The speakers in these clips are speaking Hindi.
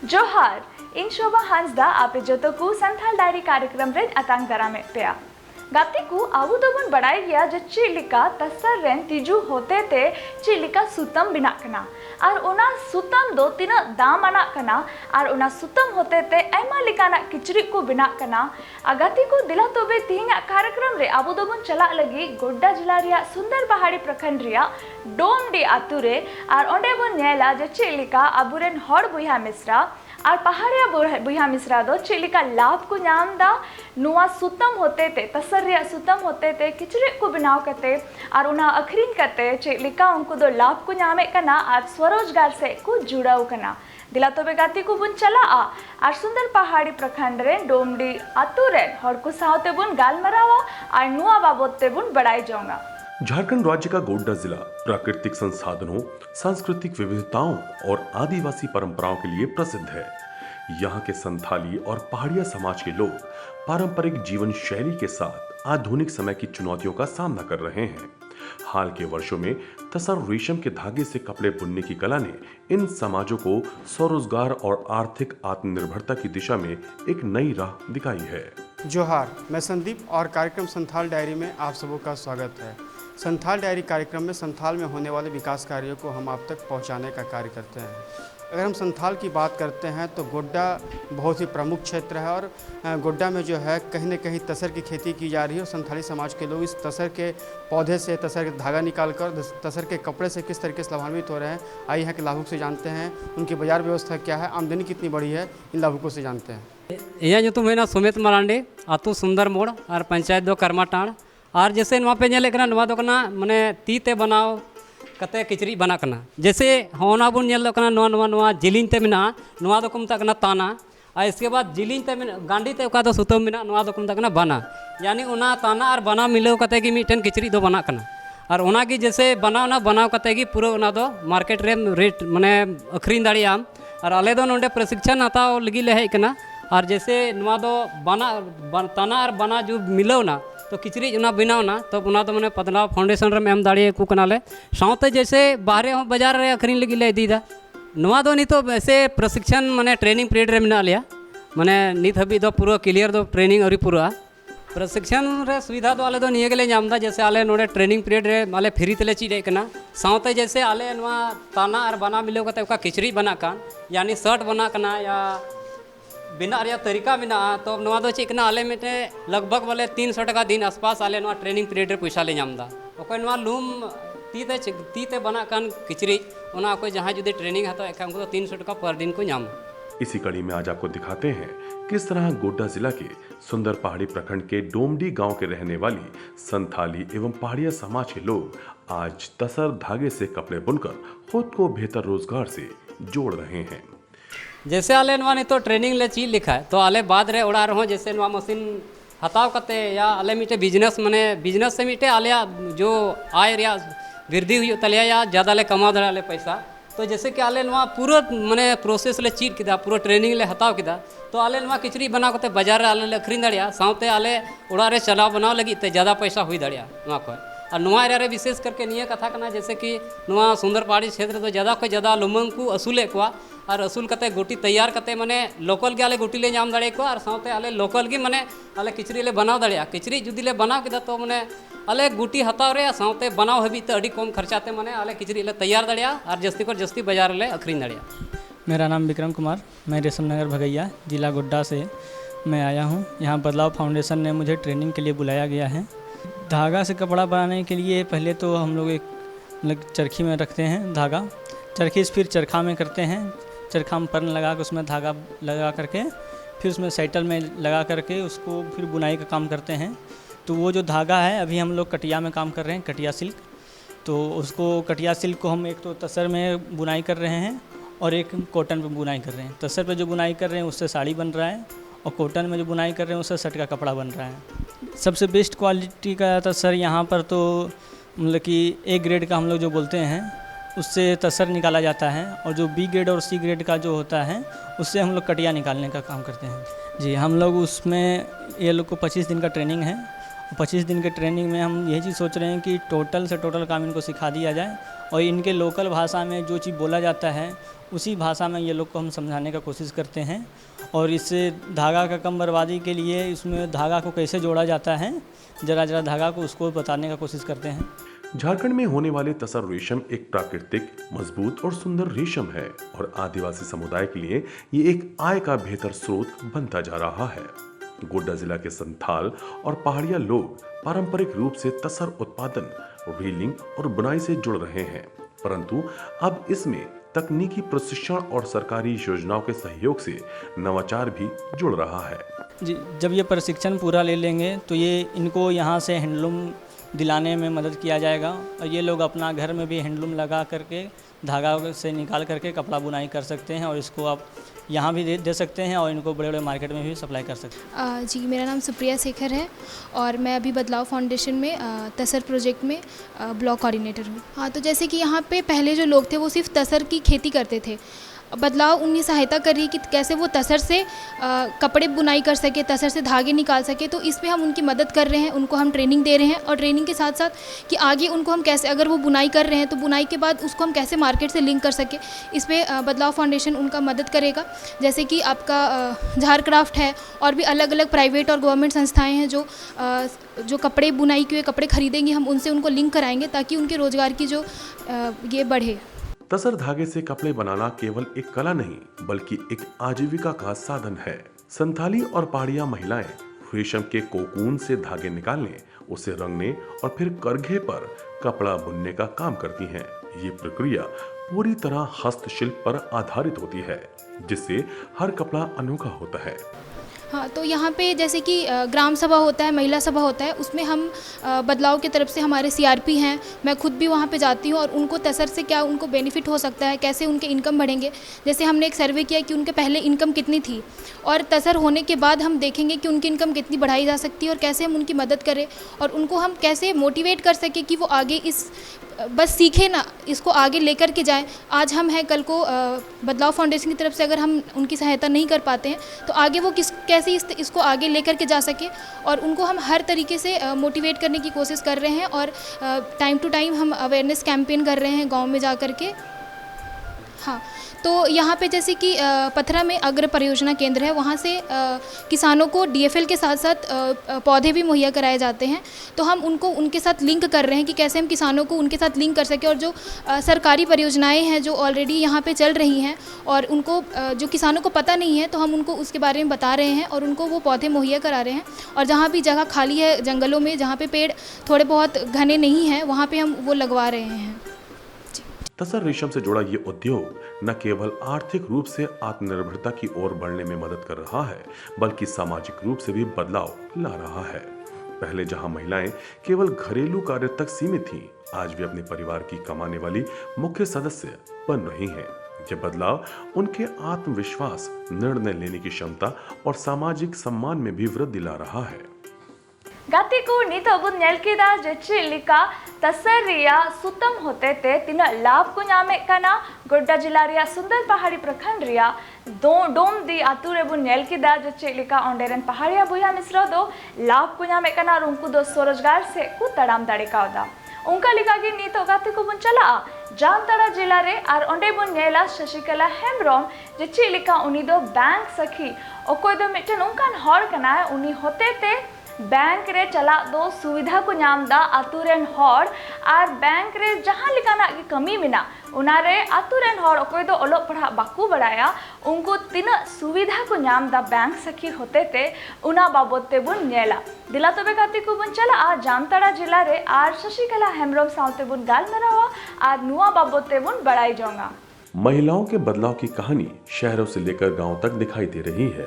जोहार इन शोभा हांसदा आपे जोतो को संथाल डायरी कार्यक्रम रे अतांग दरामे पेया गाती को आबू दोबन बड़ाई गया जो चिलिका तसर रेन तिजू होते ते चिलिका सुतम बिना कना और उना सुतम दो तीन दाम आना कना और उना सुतम होते ते ऐमा लिकाना किचरी को बिना कना आगाती को दिला तोबे तिहिंगा कार्यक्रम रे आबू दोबन चला लगी गोड्डा जिला रिया सुंदर पहाड़ी प्रखंड रिया डोमडी आतु रे और ओंडे बन नेला जो चिलिका आबुरेन हड़ बुया मिश्रा और पहाड़िया बुया मिश्रा दो चिलिका लाभ को नाम दा नुआ सुतम होते ते तसर रिया सुतम होते ते किचरे को बनाव करते और उना अखरीन करते चिलिका उनको दो लाभ को नामे कना आज स्वरोजगार से को जुड़ाव कना दिला तो बेगाती को बुन चला आ और सुंदर पहाड़ी प्रखंड रे डोमडी आतु रे हड़ को सावते बुन गालमरावा और नुआ बाबोते बुन बढ़ाई जाऊंगा। झारखंड राज्य का गोड्डा जिला प्राकृतिक संसाधनों, सांस्कृतिक विविधताओं और आदिवासी परंपराओं के लिए प्रसिद्ध है। यहाँ के संथाली और पहाड़िया समाज के लोग पारंपरिक जीवन शैली के साथ आधुनिक समय की चुनौतियों का सामना कर रहे हैं। हाल के वर्षों में तसर रेशम के धागे से कपड़े बुनने की कला ने इन समाजों को स्वरोजगार और आर्थिक आत्मनिर्भरता की दिशा में एक नई राह दिखाई है। जोहार, मैं संदीप और कार्यक्रम संथाल डायरी में आप सबों का स्वागत है। संथाल डायरी कार्यक्रम में संथाल में होने वाले विकास कार्यों को हम आप तक पहुंचाने का कार्य करते हैं। अगर हम संथाल की बात करते हैं तो गोड्डा बहुत ही प्रमुख क्षेत्र है और गोड्डा में जो है कहीं न कहीं तसर की खेती की जा रही है और संथाली समाज के लोग इस तसर के पौधे से तसर के धागा निकालकर तसर के कपड़े से किस तरीके से लाभान्वित हो रहे हैं। आइए यहाँ के लाभुक से जानते हैं, उनकी बाजार व्यवस्था क्या है, आमदनी कितनी बड़ी है, इन लाभुकों से जानते हैं। यह जो है सुमित मरांडी आतु सुंदर मोड़ और पंचायत दो कर्माटाण और जैसे नवा पे नेले कना नवा दो कना माने ती ते बनाओ कते किचरी बना कना जैसे होना बुन नेल कना नवा नवा नवा जिलिन ते मिना नवा दो को मता कना ताना और इसके बाद जिलिन ते गांडी ते का दो सुतम मिना नवा दो को मता कना बना यानी उना ताना और बना मिलाव कते की मिटन किचरी दो बना कना और उना की जैसे बनाव कते की पूरा उना दो मार्केट रे रेट माने अखरीन दाड़ियाम और आले दो नोंडे प्रशिक्षण हताव लगी ले हेज कना और जैसे नवा दो बना ताना और बना जो मिलाव ना तो किचरी उना बनावना तो उना तो मैंने पदनाव फाउंडेशन रे एम दाड़े को कनाले साउते जैसे बाहरे हो बाजार रे अखरीन लगी ले दीदा नवा दो नी तो वैसे प्रशिक्षण माने ट्रेनिंग पीरियड रे मिना लिया माने नित हबी दो पूरा क्लियर दो ट्रेनिंग अरी पूरा प्रशिक्षण रे सुविधा दो आले दो निये गेले नामदा जैसे आले नोडे ट्रेनिंग पीरियड रे आले फ्री तेले चीज कना साउते जैसे आले नवा ताना और बना मिलो कते का किचरी बना कान यानी शर्ट बना कना या बिना रिया तरीका बिना तो नवा दो चिकना आले मिटे लगभग वाले 300 टका दिन आसपास आले नवा ट्रेनिंग पीरियड रे पैसा ले नामदा ओको नवा लूम ती ते बना कान किचरी ओना कोई जहां जुदे ट्रेनिंग हतो एका उनको 300 टका पर दिन को नाम। इसी कड़ी में आज आपको दिखाते हैं किस तरह गोड्डा जिला के सुंदर पहाड़ी प्रखंड के डोमडी गांव के रहने वाली संथाली एवं पहाड़िया समाज के लोग आज तसर धागे से कपड़े बुनकर खुद को बेहतर रोजगार से जोड़ रहे हैं। जैसे आले नवा ने तो ट्रेनिंग ले चीज लिखा है तो आले बाद रे उड़ा रहो जैसे नवा मशीन हताव कते या आले मिटे बिजनेस माने बिजनेस से मिटे आले जो आय रिया वृद्धि हुई तलिया या ज़्यादा ले कमा दे पैसा तो जैसे कि आले नवा पूरा माने प्रोसेस ले चीज किदा पूरा ट्रेनिंग ले हताव किदा तो आले नवा किचरी बना कते बाजार रे आले अखरीन दाड़िया साउते आले उड़ा रे चलाव बनाव लगी ते ज़्यादा पैसा हुई दाड़िया नवा को और नुआ एरिया रे विशेष करके निये कथा करना जैसे कि नुआ सुंदर पहाड़ी क्षेत्र तो ज़्यादा को ज़्यादा लुमंग को असूले को और असूल कते गोटी तैयार कते माने लोकल के आले गोटी ले नाम दाड़े को और साउते आले लोकल की माने आले किचरी ले बनाव दाड़िया किचरी जुदी ले बनाव किदा तो माने आले गुटी हताव रे साउते बनाव हबी तो अड़ी कम खर्चाते माने आले किचरी ले तैयार दाड़िया और जस्ती को जस्ती बाजार ले अखरीन दाड़िया। मेरा नाम विक्रम कुमार, मैं रेशम नगर भगैया जिला गोड्डा से मैं आया हूँ। यहाँ बदलाव फाउंडेशन ने मुझे ट्रेनिंग के लिए बुलाया गया है। धागा से कपड़ा बनाने के लिए पहले तो हम लोग एक चरखी में रखते हैं धागा, चरखी से फिर चरखा में करते हैं, चरखा में पर्न लगा कर उसमें धागा लगा करके फिर उसमें साइटल में लगा करके उसको फिर बुनाई का काम करते हैं। तो वो जो धागा है अभी हम लोग कटिया में काम कर रहे हैं, कटिया सिल्क। तो उसको कटिया सिल्क को हम एक तो तसर में बुनाई कर रहे हैं और एक कॉटन पे बुनाई कर रहे हैं। तसर पे जो बुनाई कर रहे हैं उससे साड़ी बन रहा है और कॉटन में जो बुनाई कर रहे हैं उससे शर्ट का कपड़ा बन रहा है। सबसे बेस्ट क्वालिटी का तसर यहाँ पर तो मतलब कि ए ग्रेड का हम लोग जो बोलते हैं उससे तसर निकाला जाता है, और जो बी ग्रेड और सी ग्रेड का जो होता है उससे हम लोग कटिया निकालने का काम करते हैं। जी, हम लोग उसमें ये लोग को 25 दिन का ट्रेनिंग है। 25 दिन के ट्रेनिंग में हम यही चीज़ सोच रहे हैं कि टोटल से टोटल काम इनको सिखा दिया जाए, और इनके लोकल भाषा में जो चीज़ बोला जाता है उसी भाषा में ये लोग को हम समझाने का कोशिश करते हैं। और इससे धागा का कम बर्बादी के लिए इसमें धागा को कैसे जोड़ा जाता है, जरा धागा को उसको बताने का कोशिश करते हैं। झारखंड में होने वाले तसर रेशम एक प्राकृतिक, मजबूत और सुंदर रेशम है और आदिवासी समुदाय के लिए ये एक आय का बेहतर स्रोत बनता जा रहा है। गोड्डा जिला के संथाल और पहाड़िया लोग पारंपरिक रूप से तसर उत्पादन, रीलिंग और बुनाई से जुड़ रहे हैं, परंतु अब इसमें तकनीकी प्रशिक्षण और सरकारी योजनाओं के सहयोग से नवाचार भी जुड़ रहा है। जी, जब ये प्रशिक्षण पूरा ले लेंगे तो ये इनको यहाँ से हैंडलूम दिलाने में मदद किया जाएगा, और ये लोग अपना घर में भी हैंडलूम लगा करके धागा से निकाल करके कपड़ा बुनाई कर सकते हैं, और इसको आप यहाँ भी दे सकते हैं और इनको बड़े बड़े मार्केट में भी सप्लाई कर सकते हैं। जी, मेरा नाम सुप्रिया शेखर है और मैं अभी बदलाव फाउंडेशन में तसर प्रोजेक्ट में ब्लॉक कोऑर्डिनेटर हूँ। हाँ, तो जैसे कि यहाँ पे पहले जो लोग थे वो सिर्फ तसर की खेती करते थे। बदलाव उन्हें सहायता कर रही है कि कैसे वो तसर से कपड़े बुनाई कर सके, तसर से धागे निकाल सके। तो इसमें हम उनकी मदद कर रहे हैं, उनको हम ट्रेनिंग दे रहे हैं, और ट्रेनिंग के साथ साथ कि आगे उनको हम कैसे, अगर वो बुनाई कर रहे हैं तो बुनाई के बाद उसको हम कैसे मार्केट से लिंक कर सके, इस पर बदलाव फाउंडेशन उनका मदद करेगा। जैसे कि आपका झार क्राफ्ट है, और भी अलग अलग प्राइवेट और गवर्नमेंट संस्थाएँ हैं जो कपड़े बुनाई के कपड़े खरीदेंगे, हम उनसे उनको लिंक कराएंगे ताकि उनके रोज़गार की जो ये बढ़े। तसर धागे से कपड़े बनाना केवल एक कला नहीं बल्कि एक आजीविका का साधन है। संथाली और पहाड़िया महिलाएं रेशम के कोकून से धागे निकालने, उसे रंगने और फिर करघे पर कपड़ा बुनने का काम करती हैं। ये प्रक्रिया पूरी तरह हस्तशिल्प पर आधारित होती है, जिससे हर कपड़ा अनोखा होता है। हाँ, तो यहाँ पे जैसे कि ग्राम सभा होता है, महिला सभा होता है, उसमें हम बदलाव की तरफ से हमारे सीआरपी हैं, मैं खुद भी वहाँ पे जाती हूँ, और उनको तसर से क्या उनको बेनिफिट हो सकता है, कैसे उनके इनकम बढ़ेंगे। जैसे हमने एक सर्वे किया कि उनके पहले इनकम कितनी थी, और तसर होने के बाद हम देखेंगे कि उनकी इनकम कितनी बढ़ाई जा सकती है, और कैसे हम उनकी मदद करें और उनको हम कैसे मोटिवेट कर सकें कि वो आगे इस बस सीखे ना, इसको आगे लेकर के जाएं। आज हम हैं, कल को बदलाव फाउंडेशन की तरफ से अगर हम उनकी सहायता नहीं कर पाते हैं तो आगे वो कैसे इसको आगे लेकर के जा सके, और उनको हम हर तरीके से मोटिवेट करने की कोशिश कर रहे हैं। और टाइम टू टाइम हम अवेयरनेस कैंपेन कर रहे हैं गांव में जा कर के। हाँ, तो यहाँ पे जैसे कि पथरा में अग्र परियोजना केंद्र है, वहाँ से किसानों को डीएफएल के साथ साथ पौधे भी मुहैया कराए जाते हैं। तो हम उनको उनके साथ लिंक कर रहे हैं कि कैसे हम किसानों को उनके साथ लिंक कर सकें, और जो सरकारी परियोजनाएं हैं जो ऑलरेडी यहाँ पे चल रही हैं और उनको जो किसानों को पता नहीं है, तो हम उनको उसके बारे में बता रहे हैं और उनको वो पौधे मुहैया करा रहे हैं। और जहाँ भी जगह खाली है जंगलों में, जहाँ पे पेड़ थोड़े बहुत घने नहीं हैं, वहाँ पर हम वो लगवा रहे हैं। तसर रेशम से जुड़ा ये उद्योग न केवल आर्थिक रूप से आत्मनिर्भरता की ओर बढ़ने में मदद कर रहा है, बल्कि सामाजिक रूप से भी बदलाव ला रहा है। पहले जहां महिलाएं केवल घरेलू कार्य तक सीमित थीं, आज वे अपने परिवार की कमाने वाली मुख्य सदस्य बन रही हैं। यह बदलाव उनके आत्मविश्वास, निर्णय लेने की क्षमता और सामाजिक सम्मान में भी वृद्धि ला रहा है। गाती को नीतो बुन नेल केदा जे चिलिका तसर रिया सुतम होते ते तिना लाभ को नामे कना गोड्डा जिला रिया सुंदर पहाड़ी प्रखंड रिया डोम दी आतु रे बुन नेल केदा जे चिलिका ओंडेरन पहाड़िया बुया मिश्र दो लाभ को नामे कना और उनको दो स्वरोजगार से कु तड़ाम दाड़े कावदा उनका लिखा कि नीतो गाती को बुन चला जामताड़ा जिला रे और ओंडे बुन नेला शशिकला हेम्ब्रम जे चिलिका उनी दो बैंक सखी ओकोय दो मिटन उनकान हॉर कना उनी होते ते बैंक रे चला दो सुविधा को नाम दा आतुरेन हॉर और बैंक रे जहां लिकाना की कमी मिना उनारे आतुरेन हॉर ओकोय दो ओलो पढ़ा बाकू बड़ाया उनको तीना सुविधा को नाम दा बैंक सखी होते ते उना बाबत ते बुन नेला दिला तबे गाती को बुन चला आ जामताड़ा जिला रे आर शशिकला हेम्ब्रम साउते बुन गाल मरावा आर नुआ बाबत ते बुन बड़ाई जोंगा। महिलाओं के बदलाव की कहानी शहरों से लेकर गांव तक दिखाई दे रही है।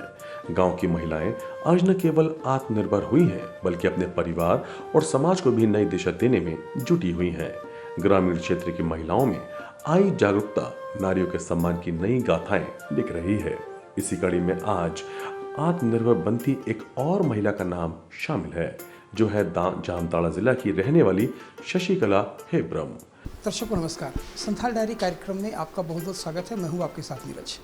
गांव की महिलाएं आज न केवल आत्मनिर्भर हुई हैं, बल्कि अपने परिवार और समाज को भी नई दिशा देने में जुटी हुई हैं। ग्रामीण क्षेत्र की महिलाओं में आई जागरूकता नारियों के सम्मान की नई गाथाएं लिख रही है। इसी कड़ी में आज आत्मनिर्भर बनती एक और महिला का नाम शामिल है, जो है जामताड़ा जिला की रहने वाली शशिकला हेब्रम। दर्शकों नमस्कार। संथाल डायरी कार्यक्रम में आपका बहुत बहुत स्वागत है। मैं हूं आपके साथ नीरज।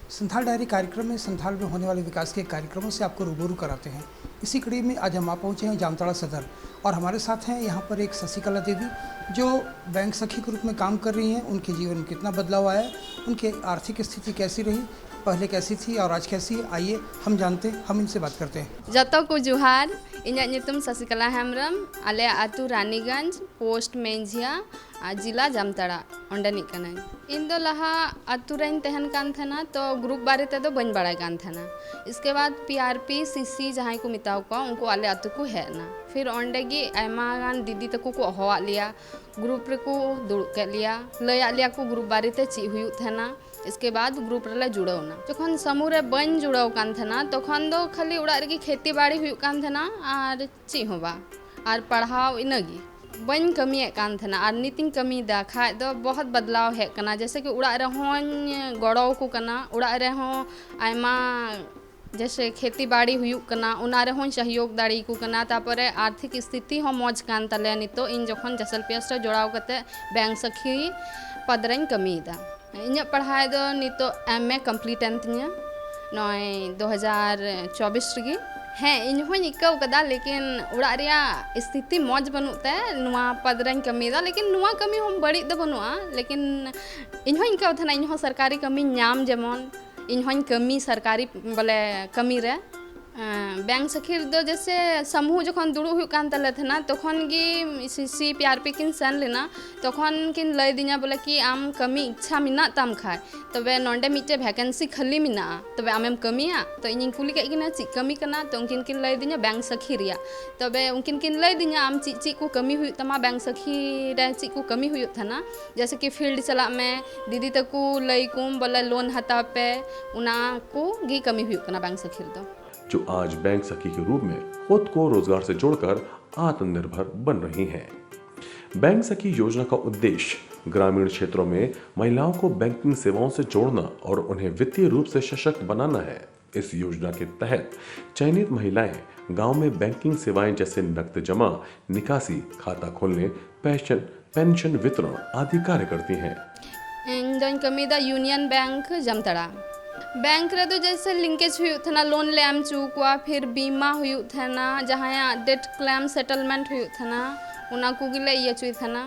संथाल डायरी कार्यक्रम में संथाल में होने वाले विकास के कार्यक्रमों से आपको रूबरू कराते हैं। इसी कड़ी में आज हम पहुंचे हैं जामताड़ा सदर और हमारे साथ हैं यहाँ पर एक शशिकला देवी जो बैंक सखी के रूप में काम कर रही हैं। उनके जीवन में कितना बदलाव आया, उनकी आर्थिक स्थिति कैसी रही, पहले कैसी थी और आज कैसी है, आइए हम जानते हैं, हम इनसे बात करते हैं। जतो को जुहार, इन्हें नितुम शशिकला हेम्ब्रम, आले आतु रानीगंज, पोस्ट मेंझिया, जिला जामताड़ा अंडनी कना। इन दो लहा आतु रेन तहन कान थना तो ग्रुप बारे ते दो बन बड़ा कान थना। इसके बाद पीआरपी सीसी जहाँ को मिताव को उनको आले आतु को है ना। फिर अंडेगी आयमा गान दीदी तक को हवा लिया, ग्रुप रे को दुड़ के लिया, लया लिया को ग्रुप बारे ते ची हुई थना। इसके बाद ग्रुप रे जुड़ावना जखन समूह रे बन जुड़ाव कान थना तखन दो खाली उड़ा रे खेती बाड़ी हुई कान थना और ची होबा और पढ़ाव इनगी बन कमी कान थना और नीतिंग कमी दा खाए दो बहुत बदलाव है कना। जैसे कि उड़ा रे हों गड़ो को कना, उड़ा रे हों आयमा जैसे खेती बाड़ी हुई कना उना रे हों सहयोग दाड़ी को कना। तापरे आर्थिक स्थिति हो मौज कान तले नितो इन जखन जसलपियस रे जोड़ाव कते बैंक सखी पदरन कमी दा। इन पढ़ाई दो नितो MA कंप्लीट एन तिया नय 2024 रगी हाँ इन हों इक्का कदा। लेकिन उड़ा रिया स्थिति मौज बनुते नुआ पदरन कमी दा। लेकिन नुआ कमी हम बड़ी द बनुआ। लेकिन इन हों इक्का थना इन हों सरकारी कमी नाम जेमन इन हों कमी सरकारी बोले कमी रे बैंक सखीर दो जैसे समूह जखन दुड़ू हुई कान तले थना तखन गी सीसी पीआरपी किन सेन लेना तखन किन लय दिना बोले कि आम कमी इच्छा मिना ताम खाए तबे नोंडे मिटे वैकेंसी खाली मिना तबे आमेम कमिया तो इन कुली के किना ची कमी कना तो उनकिन किन लय दिना बैंक सखी रिया तबे उनकिन किन लय दिना आम ची को कमी हुई तमा बैंक सखी रे ची को कमी हुई थना। जैसे कि फील्ड चला में दीदी तक लय कुम बोले लोन हता पे उना को गी कमी हुई कना बैंक सखी दो जो आज बैंक सखी के रूप में खुद को रोजगार से जोड़कर आत्मनिर्भर बन रही हैं। बैंक सखी योजना का उद्देश्य ग्रामीण क्षेत्रों में महिलाओं को बैंकिंग सेवाओं से जोड़ना और उन्हें वित्तीय रूप से सशक्त बनाना है। इस योजना के तहत चयनित महिलाएं गांव में बैंकिंग सेवाएं जैसे नकद जमा, निकासी, खाता खोलने, पेंशन वितरण आदि कार्य करती हैं। यूनियन बैंक जामताड़ा बैंक रे तो जैसे लिंकेज हुई थना लोन ले आम चुकवा फिर बीमा हुई थना जहाँ डेट क्लेम सेटलमेंट हुई थना उना को गिले ये चुई थना।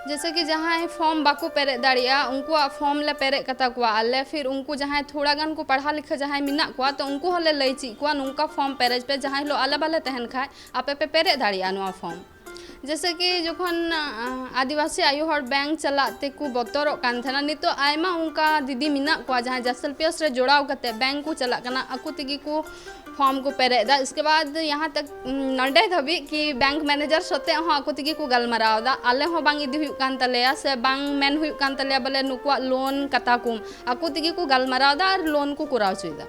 जैसे कि जहाँ फॉर्म बाको पेरे दाड़िया उनको फॉर्म ले पेरे कता को आले फिर उनको जहाँ थोड़ा गान को पढ़ा लिखा जहाँ मिना को तो उनको हले लई ची को उनका फॉर्म पेरेज पे जहाँ लो आला बाला तहन खाए आपे पे पेरे दाड़िया नुआ फॉर्म। जैसे कि जखन आदिवासी आयु हर बैंक चलाते को बतरो कान थना नितो आयमा उनका दीदी मिना को जहाँ जसलपियस रे जोड़ाव कते बैंक को चला कना अकु तिगी को फॉर्म को पेरे दा। इसके बाद यहाँ तक नडे धबी कि बैंक मैनेजर सोते हो अकु तिगी को गलमराव दा आले हो बांग इदी हुई कान तलेया से बांग मेन हुई कान तलेया बोले नुकुआ लोन कता कुम अकु तिगी को गलमराव दा और लोन को कुराव चुईदा।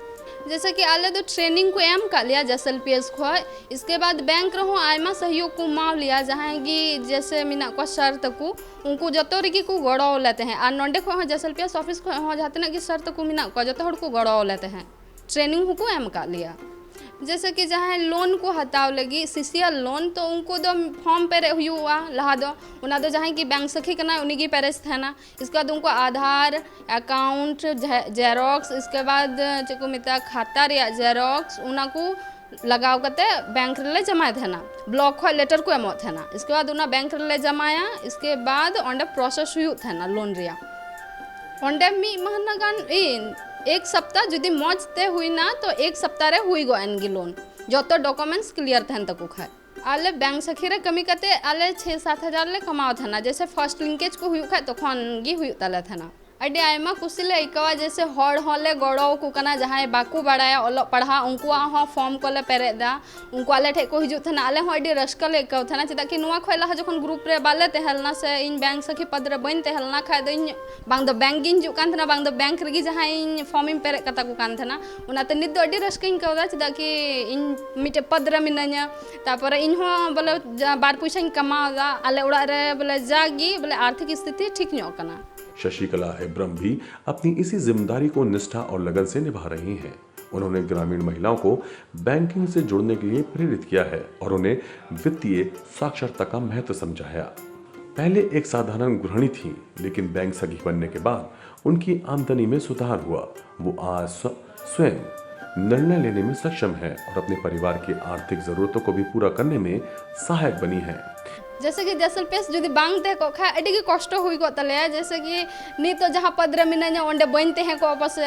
जैसे कि आले तो ट्रेनिंग को एम कर लिया जसलपियस को। इसके बाद बैंक रहो आयमा सहयोग को माव लिया जहाँ की जैसे मिना को शर्त को उनको जतो रिकी को गड़ो लेते हैं और नोंडे को जसलपियस ऑफिस को हो जाते ना कि शर्त को मिना को जतो हड़ को गड़ो लेते हैं ट्रेनिंग को एम कर लिया। जैसे कि जहाँ लोन को हताव लगी सीसीएल लोन तो उनको दो फॉर्म पेरे हुआ लहा दो उना दो जहाँ की बैंक सखी करना उन्हीं की पेरेज थे ना। इसके बाद उनको आधार अकाउंट जेरोक्स इसके बाद जो मिता खाता रिया जेरोक्स उना को लगाव करते बैंक ले जमाए थे ना ब्लॉक खो लेटर को एमो थे ना। इसके बाद उना बैंक ले जमाया इसके बाद अंडे प्रोसेस हुई थे ना लोन रिया अंडे मी महीना गान एक सप्ताह जुदी मौजते हुई ना तो एक सप्ताह रे हुई गो एनगी लोन जो तो डॉक्यूमेंट्स क्लियर थे तक खाए आले बैंक सखी रे कमी करते आले 6-7 हज़ार ले कमाओ था ना। जैसे फर्स्ट लिंकेज को हुई खाए तो खनगी हुई तले था ना अड्डे आयमा कुसिले इकवा जैसे हड़ होले गड़ो को कना जहाँ बाकू बड़ाया ओलो पढ़ा उनको हाँ फॉर्म को ले पेरेदा उनको आले ठे को हिजू थे आले हाँ अड्डे रस्का ले इकव थे चेदा कि नुआ खोला जखन ग्रुप रे बाले तेहलना से इन बैंक सखी पद रे बन तेहलना खाए दो इन बांग दो बैंक गिन जुकान थे ना बांग दो बैंक रगी जहाँ इन फॉर्म इन पेरे कता को कान थे ना उनाते निद दो अड्डे रस्का इनकवदा चेदा कि इन मिटे पद रे मिना냐 तापर इन हाँ बोले बार पैसा कमादा आले उड़ा रे बोले जागी बोले आर्थिक स्थिति ठीक नो कना। शशिकला हेब्रम भी अपनी इसी जिम्मेदारी को निष्ठा और लगन से निभा रही हैं। उन्होंने ग्रामीण महिलाओं को बैंकिंग से जुड़ने के लिए प्रेरित किया है और उन्हें वित्तीय साक्षरता का महत्व समझाया। पहले एक साधारण गृहिणी थी, लेकिन बैंक सखी बनने के बाद उनकी आमदनी में सुधार हुआ। वो आज स्वयं निर्णय लेने में सक्षम है और अपने परिवार की आर्थिक जरूरतों को भी पूरा करने में सहायक बनी है। जैसे कि जैसल पेस जुदी बांग ते को खा अडी कष्ट हुई को तले, जैसे कि नित तो जहाँ पदरे मिना ओंडे बनते हैं को बस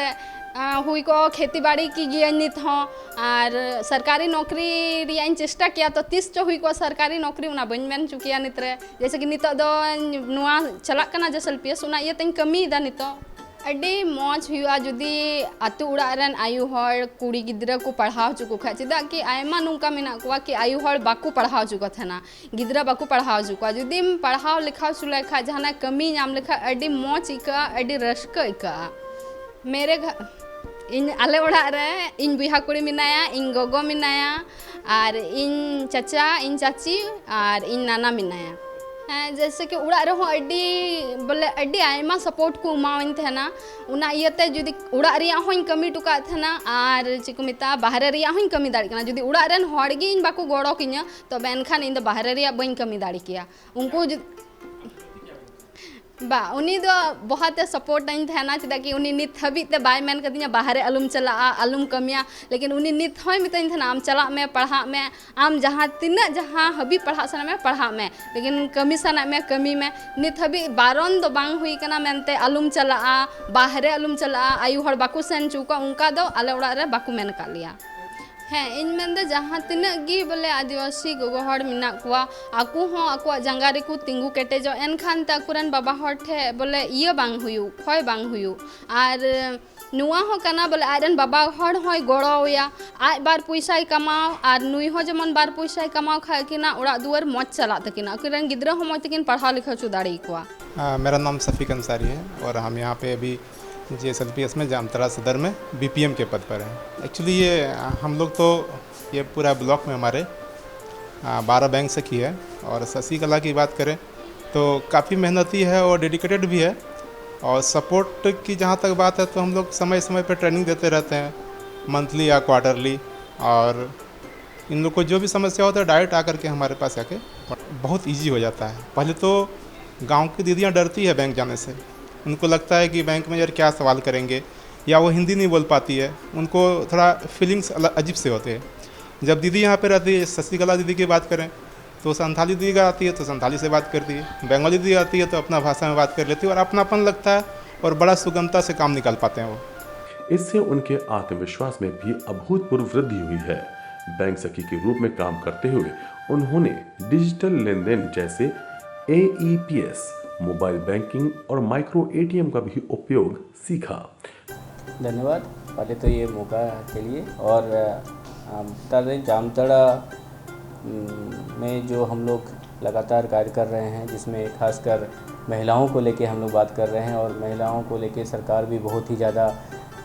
हुई को खेती बाड़ी की गया नित हों और सरकारी नौकरी रियाइन चेष्टा किया तो 30 चो हुई को सरकारी नौकरी उना बन बन चुकिया नितरे। जैसे कि नित दो नुआ चलाक कना जैसल पेस उना ये तंग कमी दा नित अड्डी मौज हुआ जुदी आतु उड़ारन आयु हर कुड़ी गिद्रा को पढ़ाव चुको खा चेदा कि आयमा नुका मेना को कि आयु हर बाकू पढ़ाव चुको थना गिद्रा बाकू पढ़ाव चुका जुदी पढ़ाव लिखाव चुला खा जहाना कमी नाम लिखा अड्डी मौज इका अड्डी रस्क इका। मेरे घर इन आले ओड़ा रे इन बुहा कुड़ी मिनाया, इन गोगो मिनाया और इन चाचा इन चाची और इन नाना मिनाया। जैसे कि उड़ा रहो अड्डी बोले अड्डी आयमा सपोर्ट को उमावन थेना उना इयते जुदी उड़ा रिया होइन कमी टुका थेना और चिको मिता बाहरे रिया होइन कमी दाड़ी कना जुदी उड़ा रेन हड़गी इन बाको गोड़ो किnya तो बेनखान इन दो बाहरे रिया बइन कमी दाड़ी किया उनको बा उनी दो बहुत सपोर्ट नहीं थे ना चेदा कि उनी नित हबीते बाय मेन कदिया बाहरे अलुम चला अलुम कमिया, लेकिन उनी नित होय मितन थे ना आम चला में पढ़ा में आम जहाँ तीना जहाँ हबी पढ़ा सना में पढ़ा में, लेकिन कमी सना में कमी में नित हबी बारन दो बांग हुई कना मेनते अलुम चला बाहरे अलुम चला आयु हर बाकू सेन चुका उनका दो आले उड़ा रे बाकू मेन का लिया। हाँ इन मेन जहाँ तीन गी बोले आदिवासी गोगो हड़ मिना कुआ आकू हों आकुआ जंगारी को तिंगू केटेजो एनखान ताकुरन बाबा हड़ ठे बोले ये बांग हुयु खोय बांग हुयु और नुआ हो कना बोले आयरन बाबा हड़ होय गोड़ोया आज बार पैसा कमाओ और नुई हो जमन बार पैसा कमाओ खा किना उड़ा दुआर मौज चला तकिना अकुरन गिद्रा हो मौज तकिन पढ़ा लिखा चुदाड़ी कुआ। मेरा नाम सफ़ीक अंसारी है और हम यहाँ पे अभी JSLPS में जामताड़ा सदर में BPM के पद पर हैं। एक्चुअली ये हम लोग तो ये पूरा ब्लॉक में हमारे 12 बैंक सखी है और शशि कला की बात करें तो काफ़ी मेहनती है और डेडिकेटेड भी है और सपोर्ट की जहाँ तक बात है तो हम लोग समय समय पर ट्रेनिंग देते रहते हैं मंथली या क्वार्टरली और इन लोग को जो भी समस्या होता है डायरेक्ट आकर के हमारे पास आके बहुत ईजी हो जाता है। पहले तो गाँव की दीदियाँ डरती है बैंक जाने से, उनको लगता है कि बैंक में यार क्या सवाल करेंगे या वो हिंदी नहीं बोल पाती है, उनको थोड़ा फीलिंग्स अजीब से होते हैं। जब दीदी यहाँ पे रहती है, शशि कला दीदी की बात करें तो संथाली दीदी का आती है तो संथाली से बात करती है, बंगाली दीदी आती है तो अपना भाषा में बात कर लेती है और अपनापन लगता है और बड़ा सुगमता से काम निकाल पाते हैं वो। इससे उनके आत्मविश्वास में भी अभूतपूर्व वृद्धि हुई है। बैंक सखी के रूप में काम करते हुए उन्होंने डिजिटल लेन देन जैसे AEPS, मोबाइल बैंकिंग और माइक्रो ATM का भी उपयोग सीखा। धन्यवाद पहले तो ये मौका के लिए। और बता दें जामताड़ा में जो हम लोग लगातार कार्य कर रहे हैं जिसमें खासकर महिलाओं को लेके हम लोग बात कर रहे हैं और महिलाओं को लेके सरकार भी बहुत ही ज़्यादा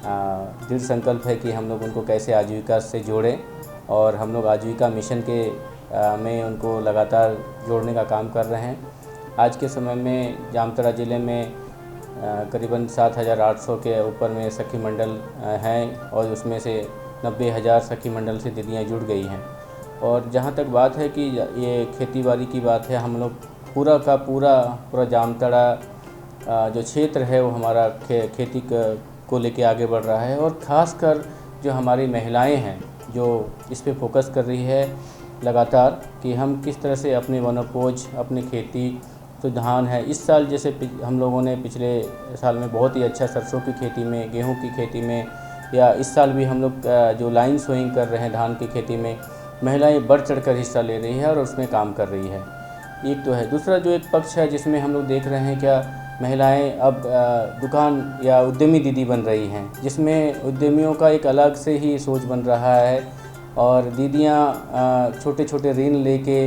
दृढ़ संकल्प है कि हम लोग उनको कैसे आजीविका से जोड़ें और हम लोग आजीविका मिशन के में उनको लगातार जोड़ने का काम कर रहे हैं। आज के समय में जामताड़ा ज़िले में करीबन 7,800 के ऊपर में सखी मंडल हैं और उसमें से 90,000 सखी मंडल से दीदियाँ जुड़ गई हैं। और जहाँ तक बात है कि ये खेती बाड़ी की बात है, हम लोग पूरा का पूरा जामताड़ा जो क्षेत्र है वो हमारा खेती को लेके आगे बढ़ रहा है और ख़ासकर जो हमारी महिलाएं हैं जो इस पे फोकस कर रही है लगातार कि हम किस तरह से अपने वनोपज अपनी खेती तो धान है। इस साल जैसे हम लोगों ने पिछले साल में बहुत ही अच्छा सरसों की खेती में, गेहूं की खेती में या इस साल भी हम लोग जो लाइन सोइंग कर रहे हैं धान की खेती में महिलाएं बढ़ चढ़कर हिस्सा ले रही है और उसमें काम कर रही है। एक तो है। दूसरा जो एक पक्ष है जिसमें हम लोग देख रहे हैं क्या महिलाएं अब दुकान या उद्यमी दीदी बन रही हैं, जिसमें उद्यमियों का एक अलग से ही सोच बन रहा है और दीदियां छोटे छोटे ऋण लेके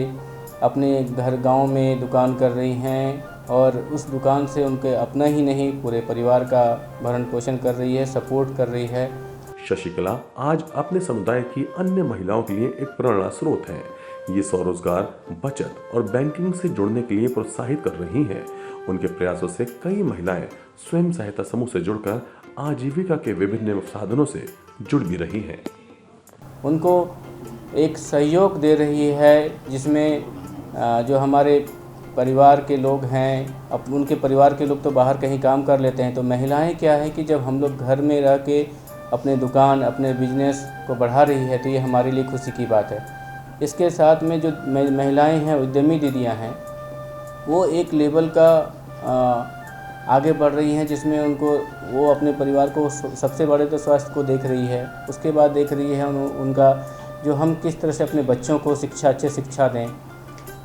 अपने घर गांव में दुकान कर रही हैं और उस दुकान से उनके अपना ही नहीं पूरे परिवार का भरण पोषण कर रही है, सपोर्ट कर रही है। शशि कला आज अपने समुदाय की अन्य महिलाओं के लिए एक प्रेरणा स्रोत है। ये स्वरोजगार, बचत और बैंकिंग से जुड़ने के लिए प्रोत्साहित कर रही हैं। उनके प्रयासों से कई महिलाएं स्वयं सहायता समूह से जुड़कर आजीविका के विभिन्न साधनों से जुड़ भी रही हैं। उनको एक सहयोग दे रही है, जिसमें जो हमारे परिवार के लोग हैं, अब उनके परिवार के लोग तो बाहर कहीं काम कर लेते हैं, तो महिलाएं क्या है कि जब हम लोग घर में रह के अपने दुकान, अपने बिजनेस को बढ़ा रही है, तो ये हमारे लिए खुशी की बात है। इसके साथ में जो महिलाएं हैं, उद्यमी दीदियां हैं, वो एक लेवल का आगे बढ़ रही हैं, जिसमें उनको वो अपने परिवार को सबसे बड़े तो स्वास्थ्य को देख रही है, उसके बाद देख रही है उनका जो हम किस तरह से अपने बच्चों को अच्छे शिक्षा दें।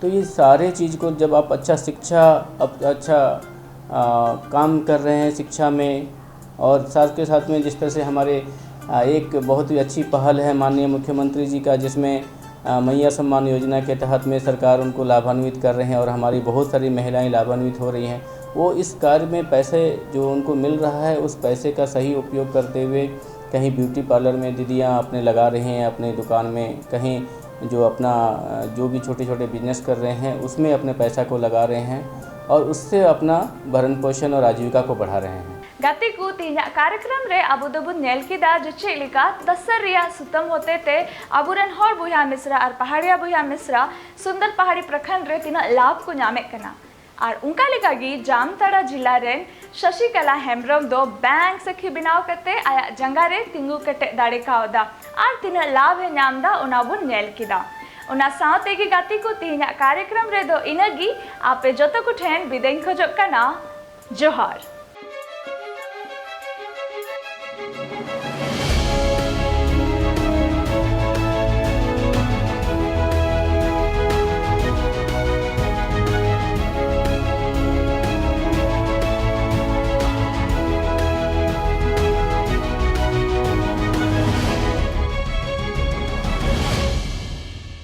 तो ये सारे चीज़ को जब आप अच्छा काम कर रहे हैं शिक्षा में, और साथ के साथ में जिस तरह से हमारे एक बहुत ही अच्छी पहल है माननीय मुख्यमंत्री जी का, जिसमें मैया सम्मान योजना के तहत में सरकार उनको लाभान्वित कर रहे हैं और हमारी बहुत सारी महिलाएं लाभान्वित हो रही हैं। वो इस कार्य में पैसे जो उनको मिल रहा है, उस पैसे का सही उपयोग करते हुए कहीं ब्यूटी पार्लर में दीदियाँ अपने लगा रहे हैं अपने दुकान में, कहीं जो अपना जो भी छोटे छोटे बिजनेस कर रहे हैं उसमें अपने पैसा को लगा रहे हैं और उससे अपना भरण पोषण और आजीविका को बढ़ा रहे हैं। गाती को तीना कार्यक्रम रे अबु दबुन नेल किदा जो चेलिका तसर रिया सुतम होते ते अबुरन हर बुया मिश्रा और पहाड़िया बुया मिश्रा सुंदर पहाड़ी प्रखंड रे तीना लाभ को नामे कना और उनका लेका गी जामताड़ा जिला रेन शशिकला हेम्ब्रम दो बैंक सखी बिनाव करते आया जंगा रे तिंगु कटे दाड़े कावदा और तीना लाभ है नामदा उनाबुन नेल किदा उना सावते की गाती को तीना कार्यक्रम रे दो इनगी आपे जोतो को ठेन बिदें खोजो कना जोहार।